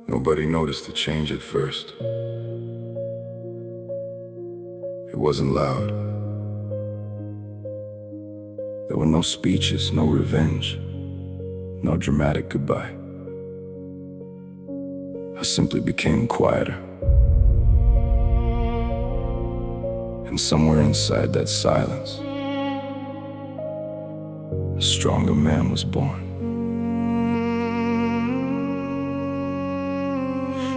Nobody noticed the change at first. It wasn't loud. There were no speeches, no revenge, no dramatic goodbye. I simply became quieter. And somewhere inside that silence, a stronger man was born.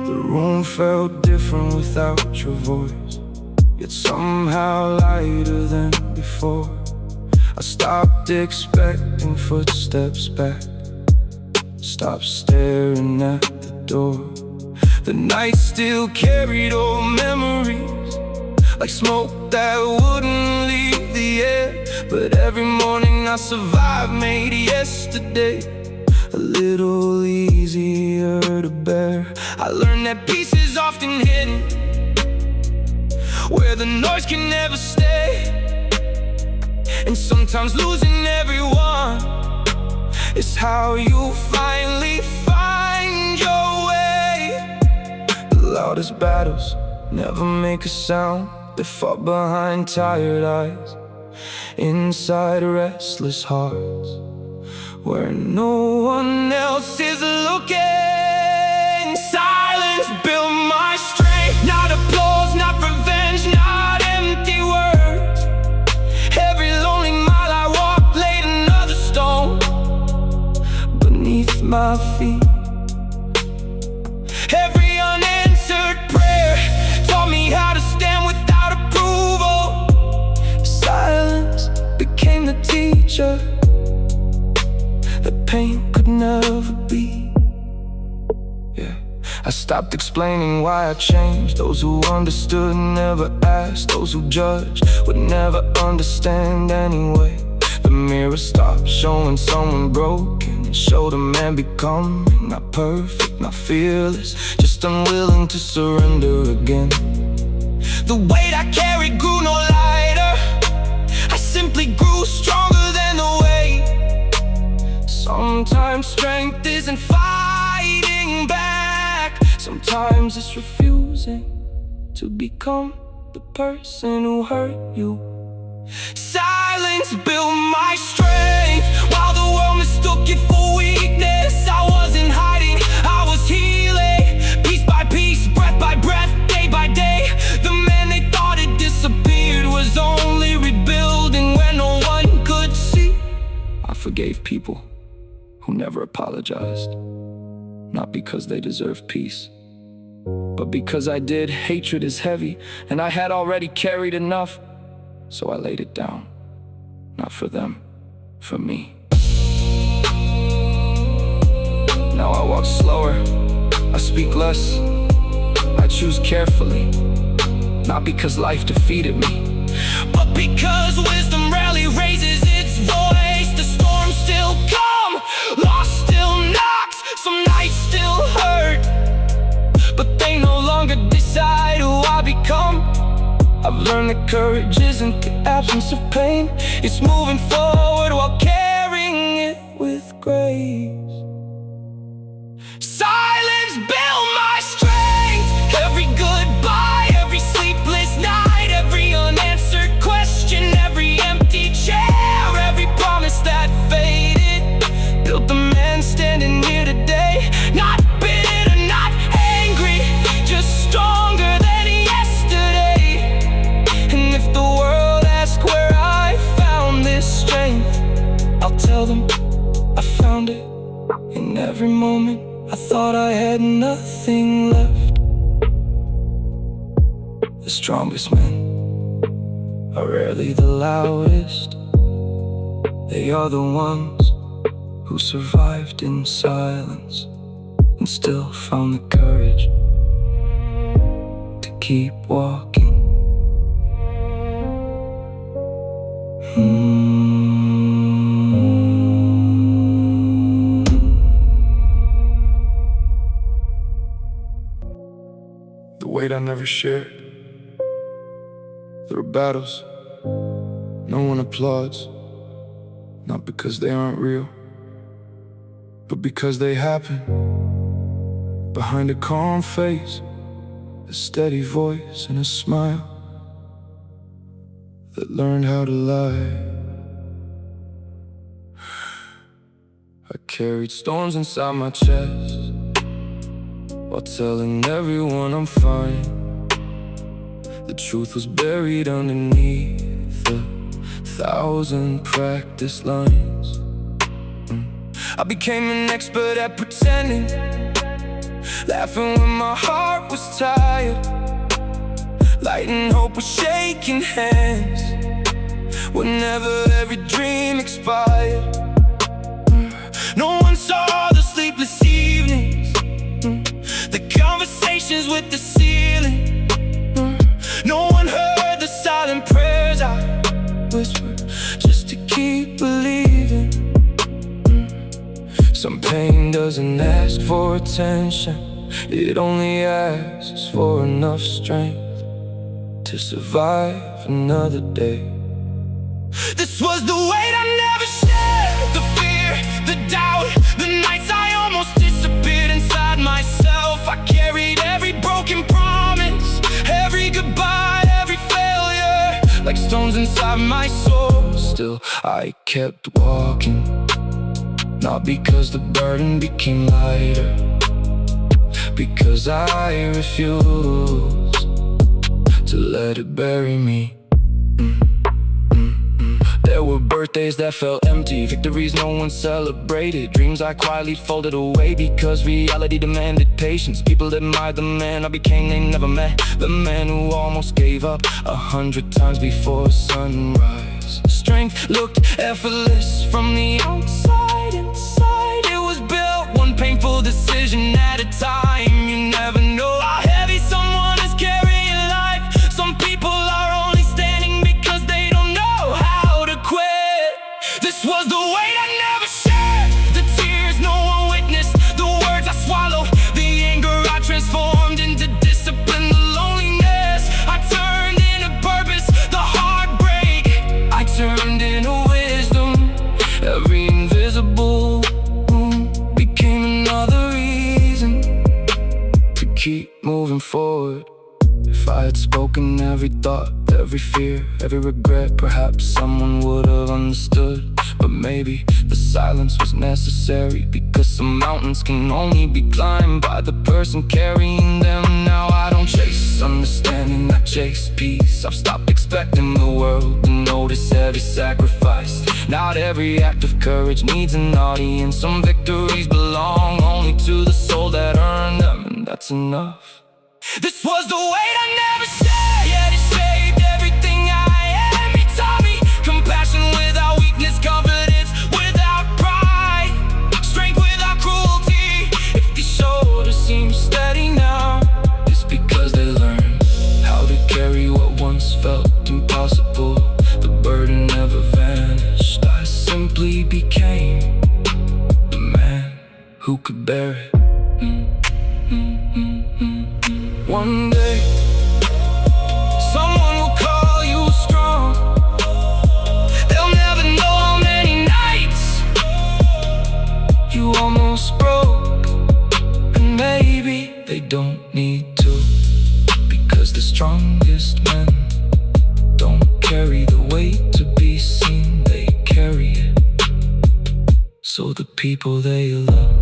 The room felt different without your voice, yet somehow lighter than before. I stopped expecting footsteps back, stopped staring at the door. The night still carried old memories, like smoke that wouldn't leave the air. But every morning I survived made yesterday a little easier to bear. I learned that peace is often hidden where the noise can never stay. And sometimes losing everyone is how you finally find your way. The loudest battles never make a sound. They fought behind tired eyes, inside restless hearts, where no one else is looking. Silence built my strength, not applause, not revenge, not empty words. Every lonely mile I walked laid another stone beneath my feet. Every unanswered prayer taught me how to stand without approval. Silence became the teacher that pain could never be. Yeah, I stopped explaining why I changed. Those who understood never asked. Those who judged would never understand anyway. The mirror stopped showing someone broken. It showed a man becoming not perfect, not fearless, just unwilling to surrender again. The weight I carried grew no lighter. I simply grew stronger than the weight. Sometimes strength isn't fighting back. Sometimes it's refusing to become the person who hurt you. Silence built my strength while the world mistook it for weakness. I wasn't hiding, I was healing, piece by piece, breath by breath, day by day. The man they thought had disappeared was only rebuilding when no one could see. I forgave people who never apologized, not because they deserved peace, but because I did. Hatred is heavy, and I had already carried enough. So I laid it down, not for them, for me. Now I walk slower, I speak less, I choose carefully. Not because life defeated me, but because wisdom rarely raises its voice. The storms still come, loss still knocks, some nights still hurt, but they no longer decide who I become. I've learned that courage isn't the absence of pain, it's moving forward while carrying it with grace. Silence built my strength. Every goodbye, every sleepless night, every unanswered question, every empty chair, every promise that faded, built the man standing here today. Not bitter, not angry, just stronger than yesterday. And if the world asks where I found this strength, I'll tell them I found it in every moment I thought I had nothing left. The strongest men are rarely the loudest. They are the ones who survived in silence and still found the courage to keep walking. The weight I never shared. There are battles no one applauds, not because they aren't real, but because they happen. Behind a calm face, a steady voice and a smile that learned how to lie. I carried storms inside my chest while telling everyone I'm fine. The truth was buried underneath a thousand practice lines. I became an expert at pretending, laughing when my heart was tired, lighting hope with shaking hands whenever every dream expired. No one saw the sleepless evenings, the conversations with the ceiling. No one heard the silent prayers I whispered just to keep believing. Some pain doesn't ask for attention, it only asks for enough strength to survive another day. This was the weight I never shared, the fear, the doubt, the nights I almost disappeared inside myself. I carried every broken promise, every goodbye, every failure, like stones inside my soul. Still, I kept walking, not because the burden became lighter, because I refused to let it bury me. There were birthdays that felt empty, victories no one celebrated, dreams I quietly folded away because reality demanded patience. People admired the man I became, they never met the man who almost gave up 100 times before sunrise. Strength looked effortless from the outside, inside it was built one painful decision at a time. You never know how heavy someone is carrying life. Some people are only standing because they don't know how to quit. This was the weight I never shared, the tears no one witnessed, the words I swallowed, the anger I transformed into discipline, the loneliness I turned into purpose, the heartbreak I turned into wisdom. Every invisible wound became another reason to keep moving forward. If I had spoken every thought, every fear, every regret, perhaps someone would have understood. But maybe the silence was necessary, because some mountains can only be climbed by the person carrying them. Now I don't chase understanding, I chase peace. I've stopped expecting the world to notice every sacrifice. Not every act of courage needs an audience. Some victories belong only to the soul that earned them, and that's enough. This was the weight I never shared, yet it shaped everything I am. It taught me compassion without weakness, confidence without pride, strength without cruelty. If these shoulders seem steady now, it's because they learned how to carry what once felt impossible. The burden never vanished, I simply became the man who could bear it. One day, someone will call you strong. They'll never know how many nights you almost broke. And maybe they don't need to, because the strongest men don't carry the weight to be seen, they carry it so the people they love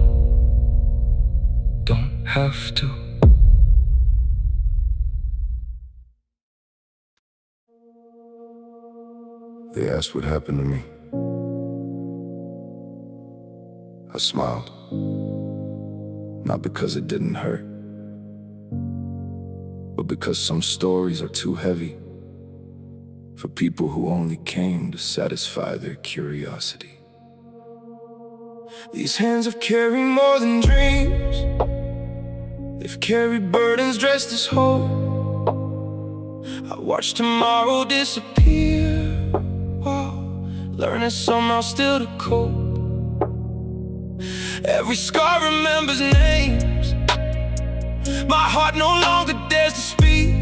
don't have to. They asked what happened to me. I smiled, not because it didn't hurt, but because some stories are too heavy for people who only came to satisfy their curiosity. These hands have carried more than dreams, they've carried burdens dressed as hope. I watch tomorrow disappear while learning somehow still to cope. Every scar remembers names, my heart no longer dares to speak.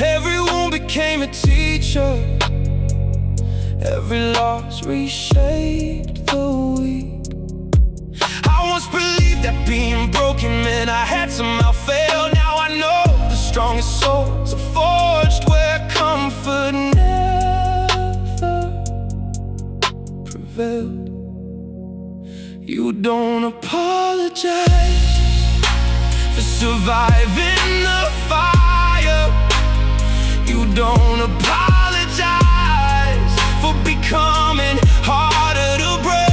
Every wound became a teacher, every loss reshaped the weak. I once believed believed that being broken meant I had somehow failed. Now I know the strongest souls are forged where comfort never prevailed. You don't apologize for surviving the fire. You don't apologize for becoming harder to break.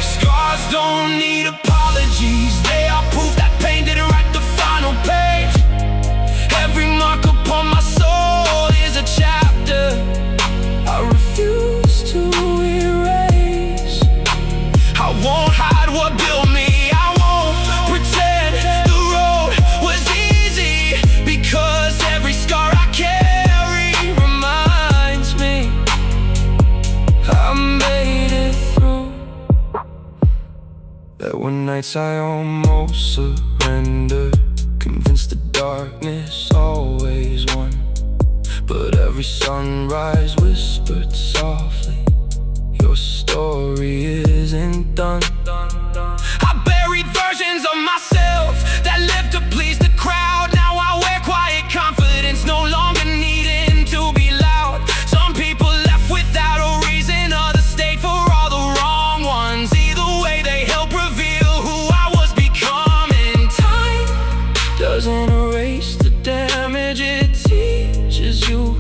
Scars don't need apologies. They are proof that pain didn't write the final page. Every mark upon my soul is a chapter I refuse to erase. I won't hide what built me. I won't pretend the road was easy, because every scar I carry reminds me I made it through. There were nights I almost surrendered, convinced the darkness always won. But every sunrise whispered softly, your story isn't done. I buried versions of myself that lived to please the crowd. Now I wear quiet confidence, no longer needing to be loud. Some people left without a reason, others stayed for all the wrong ones. Either way, they help reveal who I was becoming. Time doesn't erase the damage, it teaches you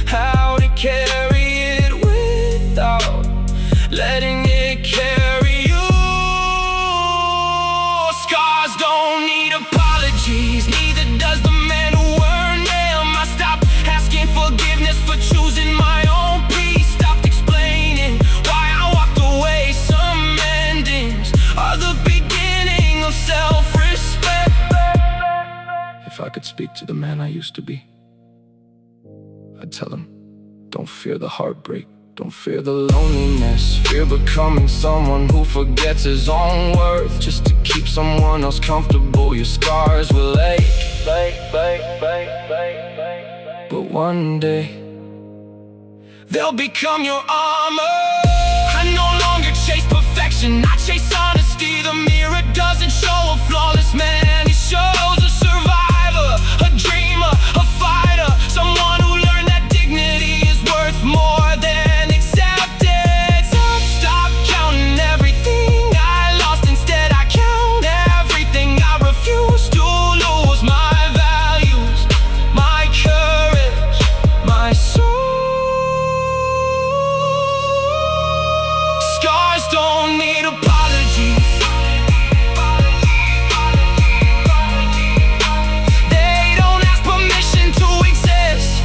how to carry it without letting it carry you. Scars don't need apologies, neither does the man who earned them. I stopped asking forgiveness for choosing my own peace, stopped explaining why I walked away. Some endings are the beginning of self-respect. If I could speak to the man I used to be, I'd tell him, don't fear the heartbreak, don't fear the loneliness. Fear becoming someone who forgets his own worth just to keep someone else comfortable. Your scars will ache, but one day they'll become your armor. I no longer chase perfection, I chase honesty. The mirror doesn't show a flawless man, it shows a survivor, a dreamer, a fighter, someone who learned that dignity is worth more than acceptance. Stop counting everything I lost, instead I count everything I refuse to lose. My values, my courage, my soul. Scars don't need apologies. They don't ask permission to exist.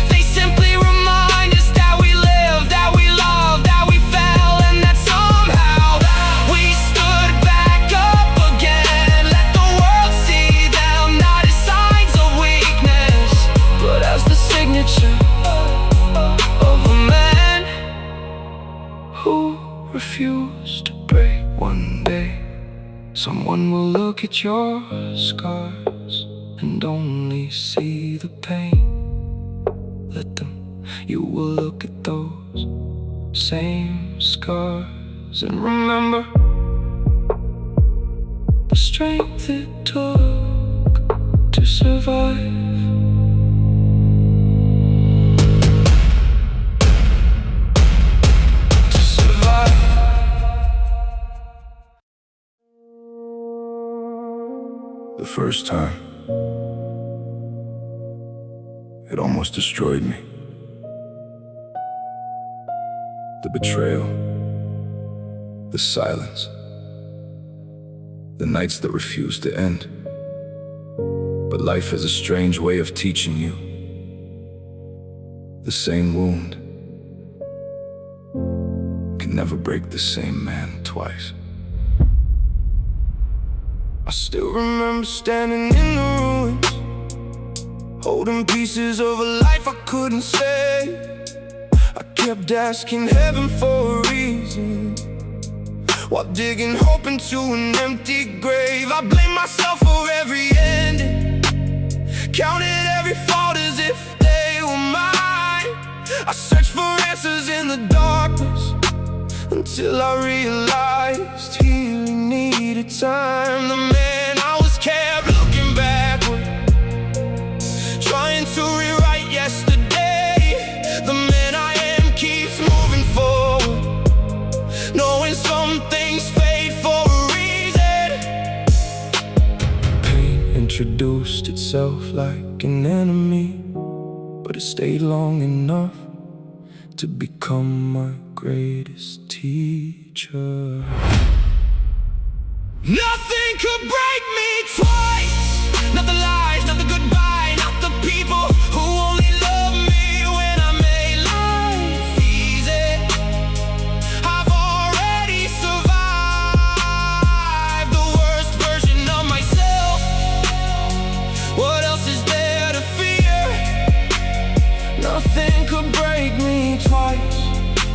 They simply remind us that we live, that we love, that we fell, and that somehow we stood back up again. Let the world see them not as signs of weakness, but as the signature of a man who refused to break. One day, someone will look at your scars and only see the pain. Let them, you will look at those same scars and remember the strength it took to survive. The first time, it almost destroyed me. The betrayal, the silence, the nights that refused to end. But life has a strange way of teaching you. The same wound can never break the same man twice. I still remember standing in the ruins, holding pieces of a life I couldn't save. I kept asking heaven for a reason, while digging hope into an empty grave. I blamed myself for every ending, counted every fault as if they were mine. I searched for answers in the darkness until I realized realized healing needed time. The man I was kept looking backward, trying to rewrite yesterday. The man I am keeps moving forward, knowing some things fade for a reason. Pain introduced itself like an enemy, but it stayed long enough to become my greatest teacher. Nothing could break me twice. Not the lies, not the goodbye, not the people who only love me when I made life easy. I've already survived the worst version of myself. What else is there to fear? Nothing could break me twice,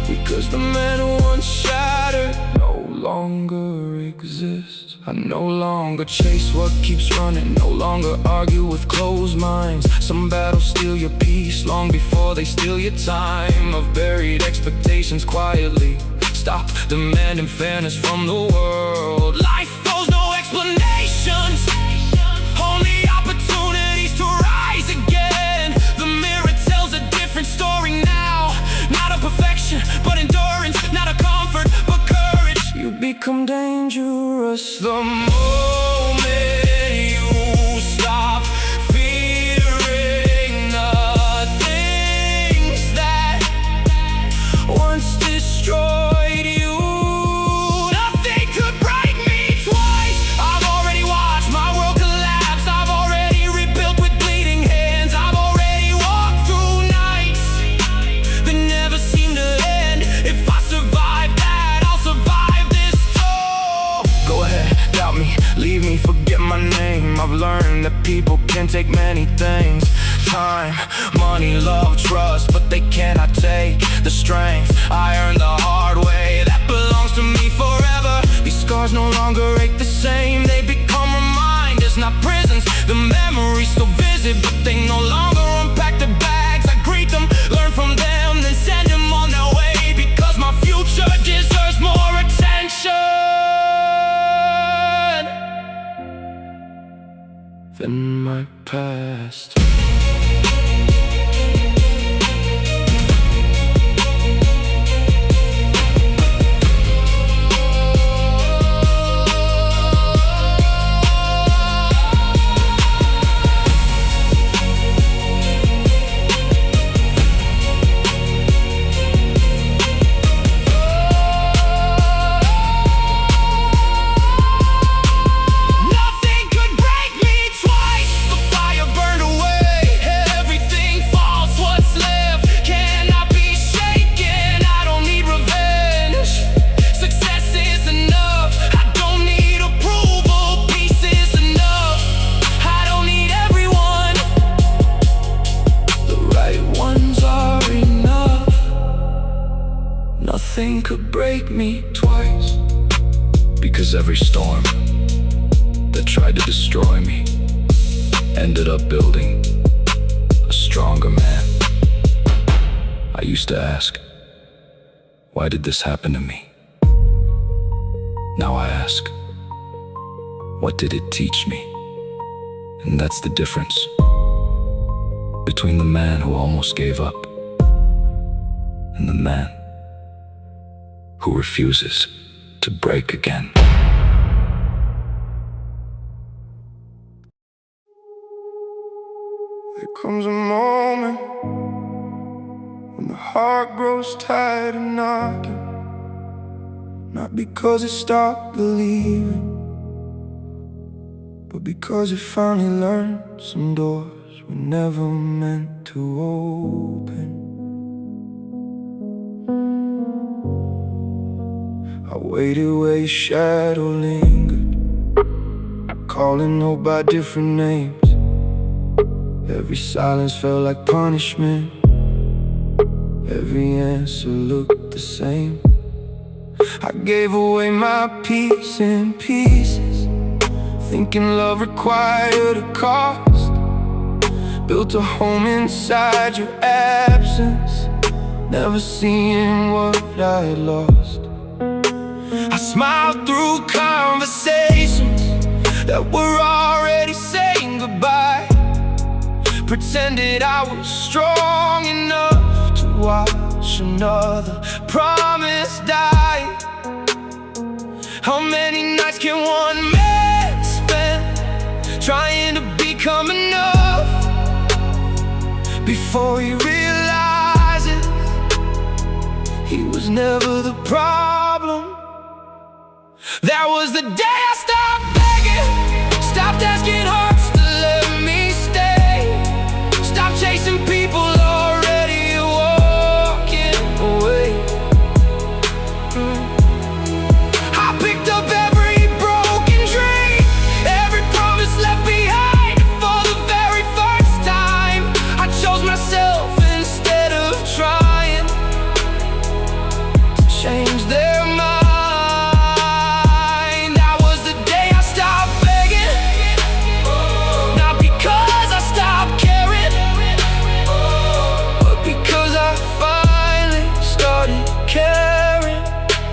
because the man who once shattered no longer exists. I no longer chase what keeps running, no longer argue with closed minds. Some battles steal your peace long before they steal your time. I've buried expectations quietly, stop demanding fairness from the world. Life owes no explanations, only opportunities to rise again. The mirror tells a different story now. Not a perfection, but endurance. Not a comfort, but courage. You become dangerous the moment you stop fearing the things that once destroyed you. Nothing could break me twice. I've already watched my world collapse. I've already rebuilt with bleeding hands. I've already walked through nights that never seem to end. If I survive that, I'll survive this too. Go ahead, doubt me, leave me, forget my name. I've learned that people can take many things: time, money, love, trust, but they cannot take the strength I earned the hard way. That belongs to me forever. These scars no longer ache the same. They become reminders, not prisons. The memories still visit, but they no longer unpack the bags. I greet them, learn from them, then send them on their way, because my future deserves more attention than my past. Nothing could break me twice, because every storm that tried to destroy me ended up building a stronger man. I used to ask, why did this happen to me? Now I ask, what did it teach me? And that's the difference between the man who almost gave up and the man who refuses to break again. There comes a moment when the heart grows tired of knocking, not because it stopped believing, but because it finally learned some doors were never meant to open. I waited where your shadow lingered, calling hope by different names. Every silence felt like punishment, every answer looked the same. I gave away my peace in pieces, thinking love required a cost. Built a home inside your absence, never seeing what I had lost. I smiled through conversations that were already saying goodbye. Pretended I was strong enough to watch another promise die. How many nights can one man spend trying to become enough before he realizes he was never the problem? That was the day I stopped begging, stopped asking hearts to let me stay, stopped chasing people already walking away. I picked up every broken dream, every promise left behind. For the very first time, I chose myself instead of trying to change their mind.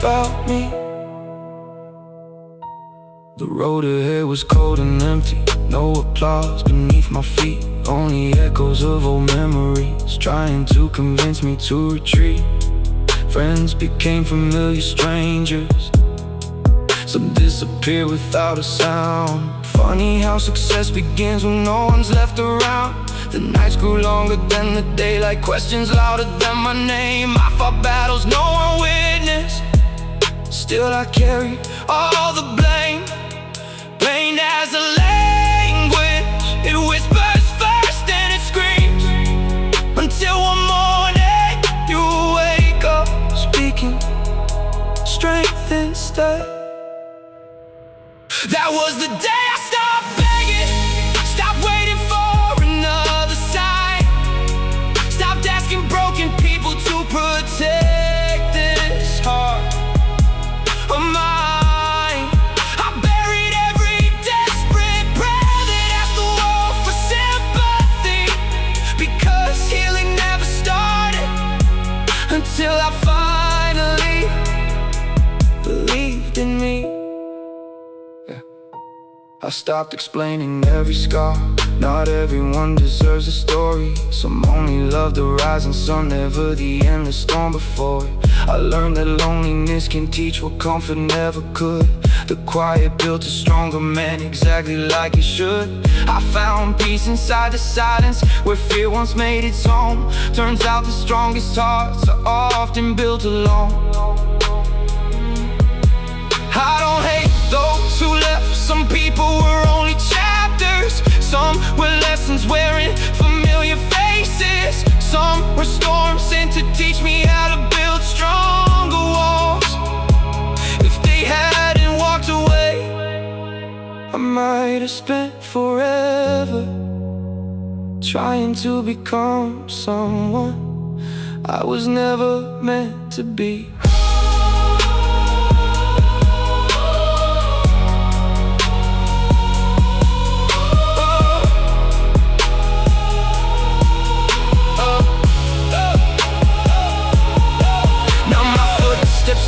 About me. The road ahead was cold and empty, no applause beneath my feet, only echoes of old memories trying to convince me to retreat. Friends became familiar strangers, some disappear without a sound. Funny how success begins when no one's left around. The nights grew longer than the daylight, questions louder than my name. I fought battles no one witnessed, still I carry all the blame. Pain has a language, it whispers first and it screams, until one morning you wake up speaking strength instead. That was the day I stopped begging, stopped waiting for another sign, stopped asking broken people to protect this heart of mine. I buried every desperate prayer that asked the world for sympathy, because healing never started until I finally believed in me. I stopped explaining every scar. Not everyone deserves a story. Some only love the rising sun, never the endless storm before it. I learned that loneliness can teach what comfort never could. The quiet built a stronger man, exactly like it should. I found peace inside the silence, where fear once made its home. Turns out the strongest hearts are often built alone. I don't hate those who left. Some people were only chapters, some were lessons wearing familiar faces, some were storms sent to teach me how to build stronger walls. If they hadn't walked away, I might have spent forever trying to become someone I was never meant to be.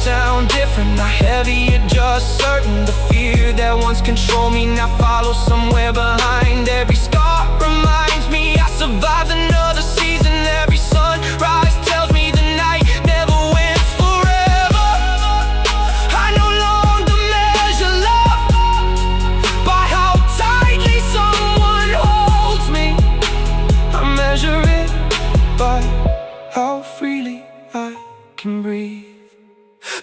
Sound different, not heavy, yet just certain. The fear that once controlled me now follows somewhere behind. Every scar reminds me I survived another season. Every sunrise tells me the night never wins forever. I no longer measure love by how tightly someone holds me. I measure it by how freely I can breathe.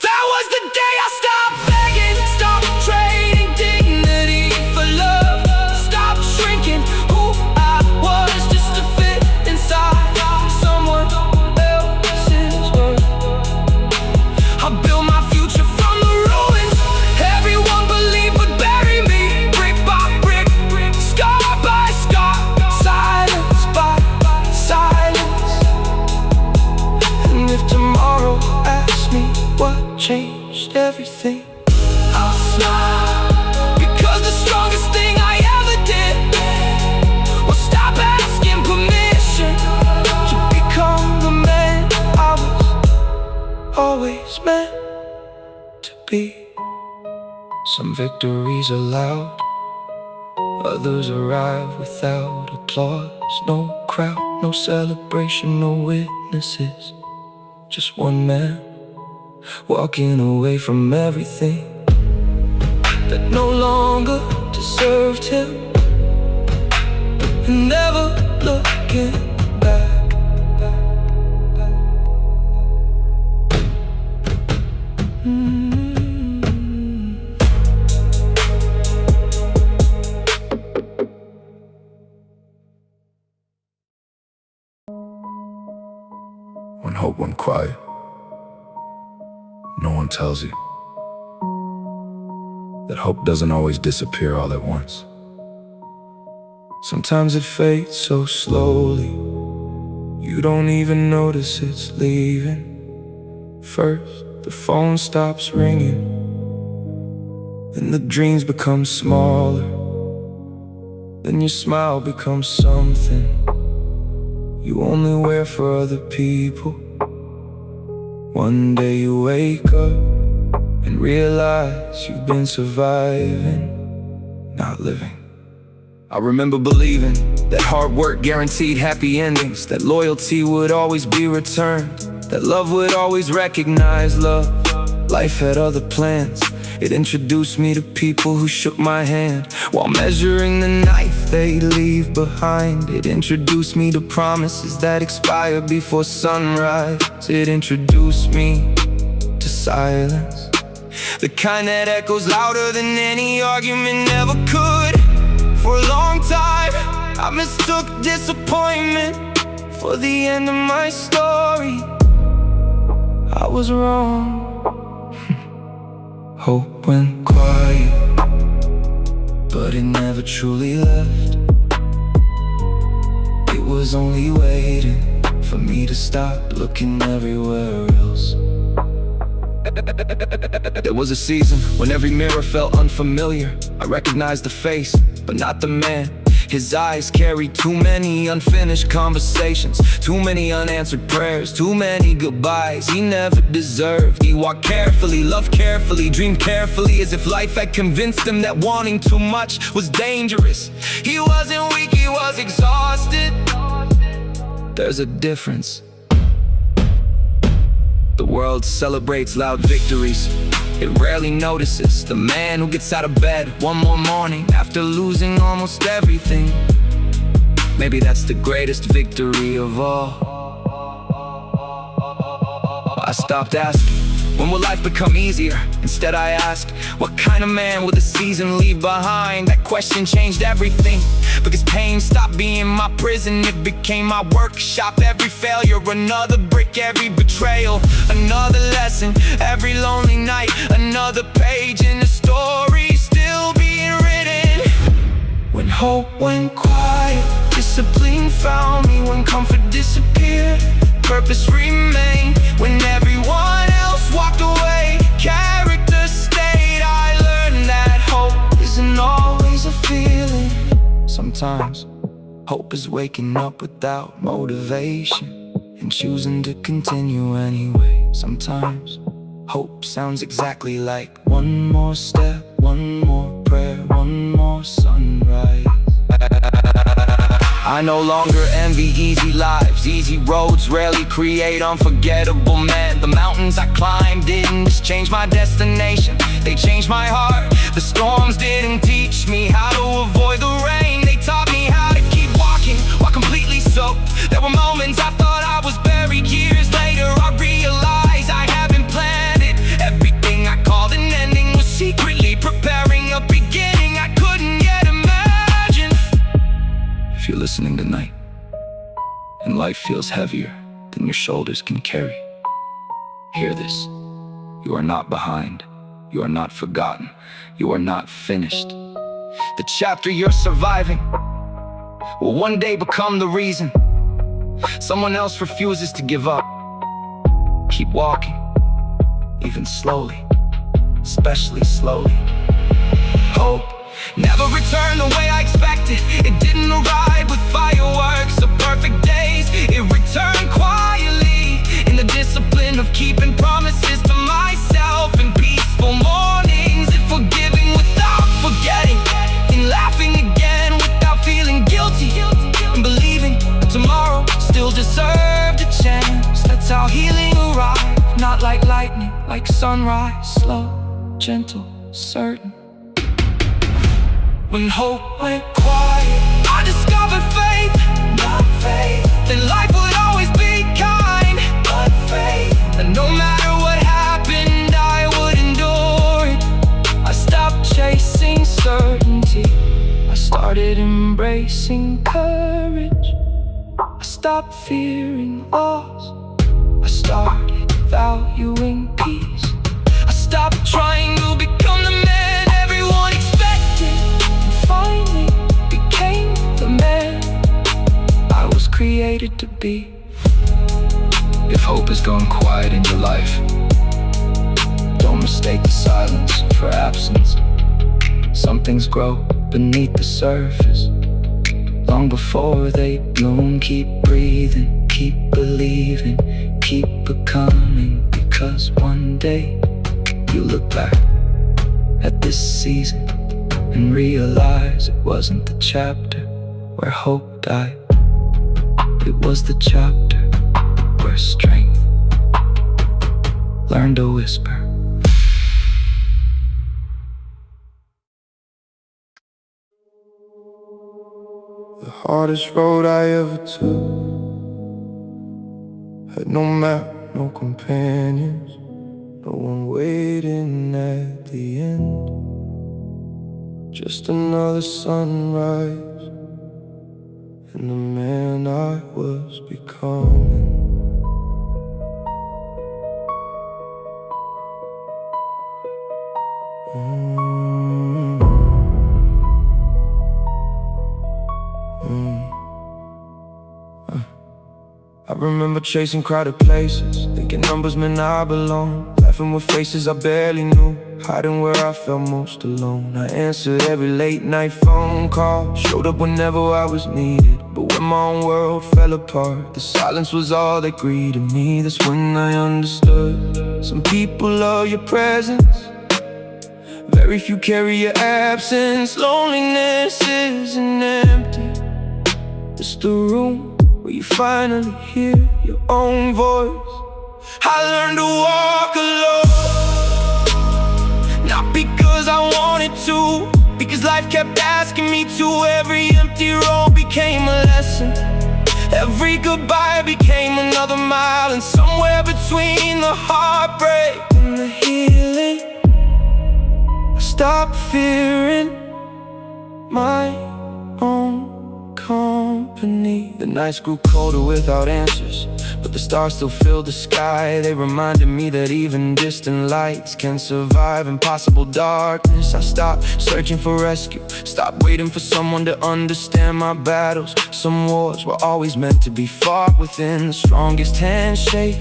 That was the day I stopped begging, stopped trading dignity for love, stopped shrinking who I was just to fit inside someone else's world. I built my future from the ruins everyone believed would bury me, brick by brick, scar by scar, silence by silence. And if tomorrow asks me what changed everything, I'll smile, because the strongest thing I ever did was stop asking permission to become the man I was always meant to be. Some victories are loud, others arrive without applause. No crowd, no celebration, no witnesses. Just one man walking away from everything that no longer deserved him, and never looking back. When hope went quiet, no one tells you that hope doesn't always disappear all at once. Sometimes it fades so slowly, you don't even notice it's leaving. First, the phone stops ringing, then the dreams become smaller, then your smile becomes something you only wear for other people. One day you wake up and realize you've been surviving, not living. I remember believing that hard work guaranteed happy endings, that loyalty would always be returned, that love would always recognize love. Life had other plans. It introduced me to people who shook my hand while measuring the knife they leave behind. It introduced me to promises that expire before sunrise. It introduced me to silence, the kind that echoes louder than any argument ever could. For a long time, I mistook disappointment for the end of my story. I was wrong. Hope went quiet, but it never truly left. It was only waiting for me to stop looking everywhere else. There was a season when every mirror felt unfamiliar. I recognized the face, but not the man. His eyes carried too many unfinished conversations, too many unanswered prayers, too many goodbyes he never deserved. He walked carefully, loved carefully, dreamed carefully, as if life had convinced him that wanting too much was dangerous. He wasn't weak, he was exhausted. There's a difference. The world celebrates loud victories. It rarely notices the man who gets out of bed one more morning after losing almost everything. Maybe that's the greatest victory of all. I stopped asking, when will life become easier? Instead I asked, what kind of man will the season leave behind? That question changed everything, because pain stopped being my prison. It became my workshop. Every failure, another brick, every betrayal, another lesson, every lonely night, another page in the story still being written. When hope went quiet, discipline found me. When comfort disappeared, purpose remained. When everyone else walked away, character stayed. I learned that hope isn't always a feeling. Sometimes hope is waking up without motivation and choosing to continue anyway. Sometimes hope sounds exactly like one more step, one more prayer, one more sunrise. I no longer envy easy lives. Easy roads rarely create unforgettable men. The mountains I climbed didn't just change my destination, they changed my heart. The storms didn't teach me how to avoid the rain, they taught me how to keep walking while completely soaked. There were moments I thought I was buried. Years later I realized I haven't planned it. Everything I called an ending was secretly preparing a beginning I couldn't yet imagine. If you're listening tonight and life feels heavier than your shoulders can carry, hear this. You are not behind. You are not forgotten. You are not finished. The chapter you're surviving will one day become the reason someone else refuses to give up. Keep walking, even slowly, especially slowly. Hope never returned the way I expected. It didn't arrive with fireworks or perfect days. It returned quietly in the discipline of keeping promises to myself, and peaceful mornings, if forgiving sunrise, slow, gentle, certain. When hope went quiet, I discovered faith, not faith. That life would always be kind, but faith. And no matter what happened, I would endure it. I stopped chasing certainty, I started embracing courage. I stopped fearing loss, I started valuing peace. I stopped trying to become the man everyone expected, and finally became the man I was created to be. If hope has gone quiet in your life, don't mistake the silence for absence. Some things grow beneath the surface, long before they bloom. Keep breathing, keep believing, keep becoming. Because one day you look back at this season and realize it wasn't the chapter where hope died, it was the chapter where strength learned to whisper. The hardest road I ever took had no map, no companions, no one waiting at the end. Just another sunrise and the man I was becoming. I remember chasing crowded places, thinking numbers meant I belong, laughing with faces I barely knew, hiding where I felt most alone. I answered every late night phone call, showed up whenever I was needed. But when my own world fell apart, the silence was all that greeted me. That's when I understood. Some people love your presence, very few carry your absence. Loneliness isn't empty, it's the room where you finally hear your own voice. I learned to walk alone, not because I wanted to, because life kept asking me to. Every empty road became a lesson, every goodbye became another mile. And somewhere between the heartbreak and the healing, I stopped fearing my own company. The nights grew colder without answers, but the stars still filled the sky. They reminded me that even distant lights can survive impossible darkness. I stopped searching for rescue, stopped waiting for someone to understand my battles. Some wars were always meant to be fought within. The strongest handshake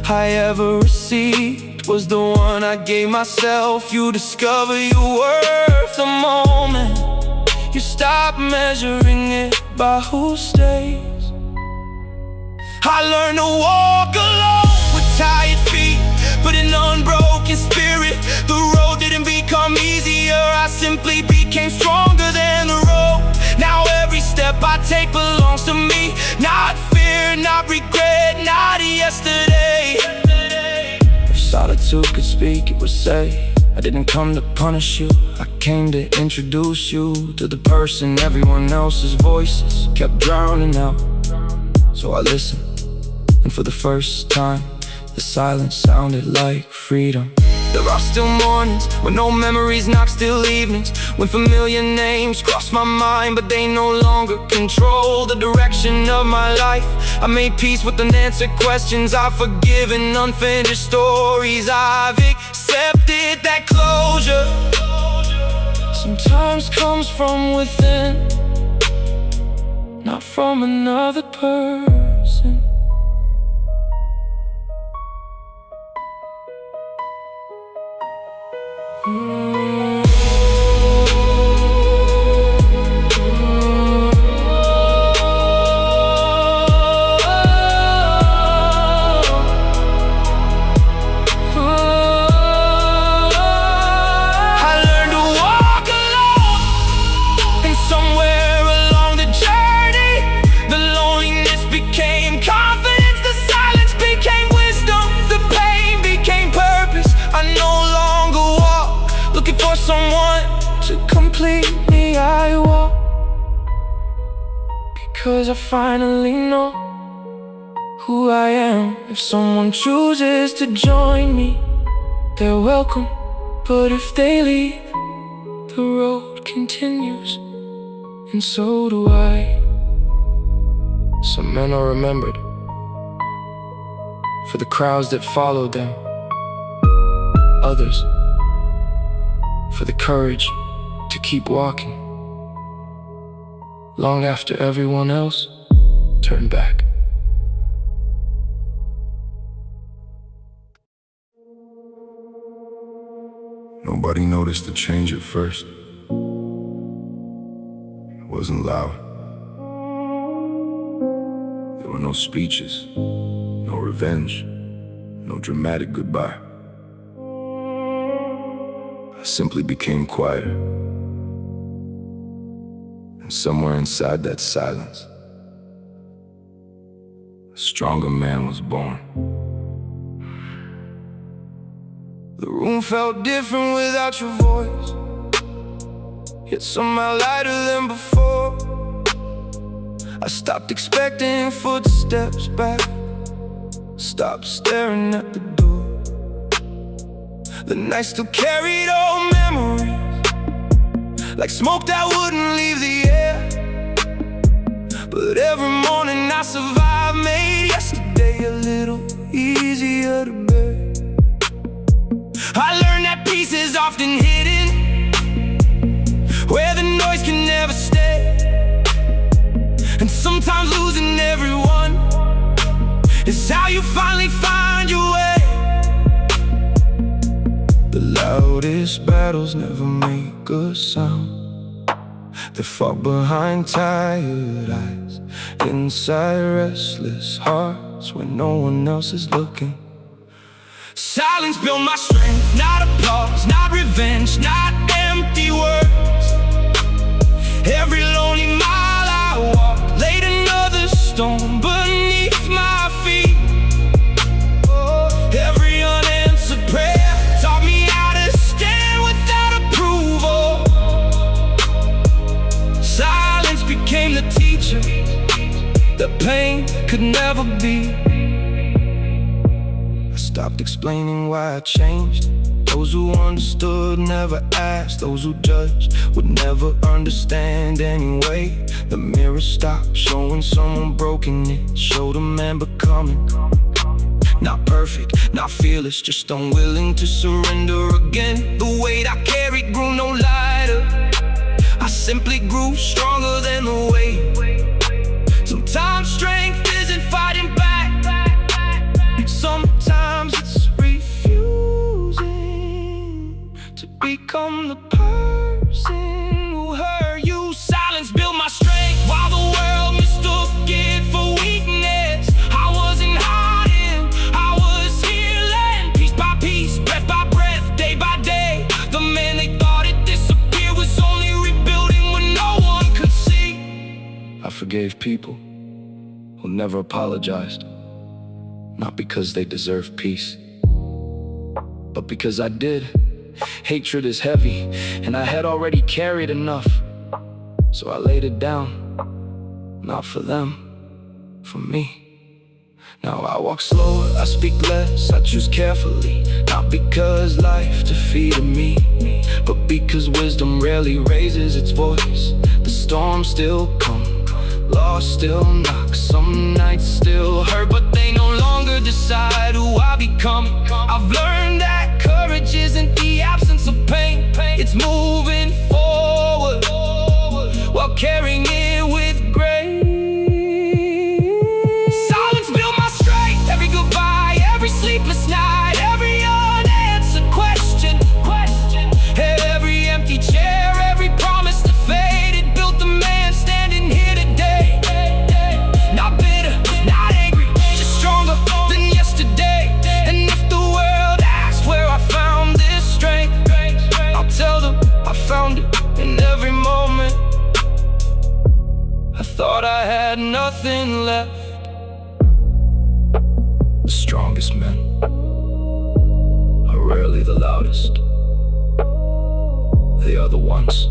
I ever received was the one I gave myself. You discover your worth the moment you stop measuring it by who stays. I learned to walk alone with tired feet, but an unbroken spirit. The road didn't become easier, I simply became stronger than the road. Now every step I take belongs to me, not fear, not regret, not yesterday. If solitude could speak, it would say, I didn't come to punish you, I came to introduce you to the person everyone else's voices kept drowning out. So I listened, and for the first time, the silence sounded like freedom. There are still mornings when no memories knock, still evenings when familiar names cross my mind, but they no longer control the direction of my life. I made peace with unanswered questions, I've forgiven unfinished stories. I've accepted that closure sometimes comes from within, not from another person. I know someone to complete me. I walk because I finally know who I am. If someone chooses to join me, they're welcome. But if they leave, the road continues, and so do I. Some men are remembered for the crowds that followed them, others for the courage to keep walking long after everyone else turned back. Nobody noticed the change at first. It wasn't loud. There were no speeches, no revenge, no dramatic goodbye. I simply became quieter. And somewhere inside that silence, a stronger man was born. The room felt different without your voice, yet somehow lighter than before. I stopped expecting footsteps back, stopped staring at the door. The night still carried old memories, like smoke that wouldn't leave the air. But every morning I survived, made yesterday a little easier to bear. I learned that peace is often hidden where the noise can never stay. And sometimes losing everyone is how you finally find your way. The loudest battles never make a sound. They fought behind tired eyes, inside restless hearts when no one else is looking. Silence built my strength, not applause, not revenge, not empty words. Every lonely mile I walked laid another stone beneath my feet. Every unanswered prayer taught me how to stand without approval. Silence became the teacher that pain could never be. I stopped explaining why I changed. Those who understood never asked. Those who judged would never understand anyway. The mirror stopped showing someone broken. It showed a man becoming not perfect, not fearless, just unwilling to surrender again. The weight I carried grew no lighter. I simply grew stronger than the weight. Sometimes strength isn't fighting back. Sometimes it's refusing to become the person who hurt you. Silence built my strength while the world mistook it for weakness. I wasn't hiding, I was healing. Piece by piece, breath by breath, day by day. The man they thought had disappeared was only rebuilding when no one could see. I forgave people who never apologized. Not because they deserve peace, but because I did. Hatred is heavy, and I had already carried enough. So I laid it down, not for them, for me. Now I walk slower, I speak less, I choose carefully. Not because life defeated me, but because wisdom rarely raises its voice. The storms still come, loss still knocks, some nights still hurt, but they no longer decide who I become. I've learned that courage isn't the absence of pain, it's moving forward while carrying it with grace. Silence built my strength, every goodbye, every sleepless night, every unanswered question, every empty chair, every promise that faded, built the man standing here today. Not bitter, not angry, just stronger than yesterday. And if the world asks where I found this strength, I'll tell them I found it in every moment. I thought I had nothing left. The strongest men are rarely the loudest. They are the ones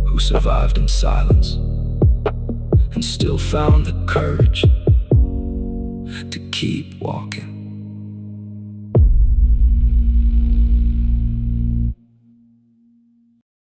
who survived in silence and still found the courage to keep walking.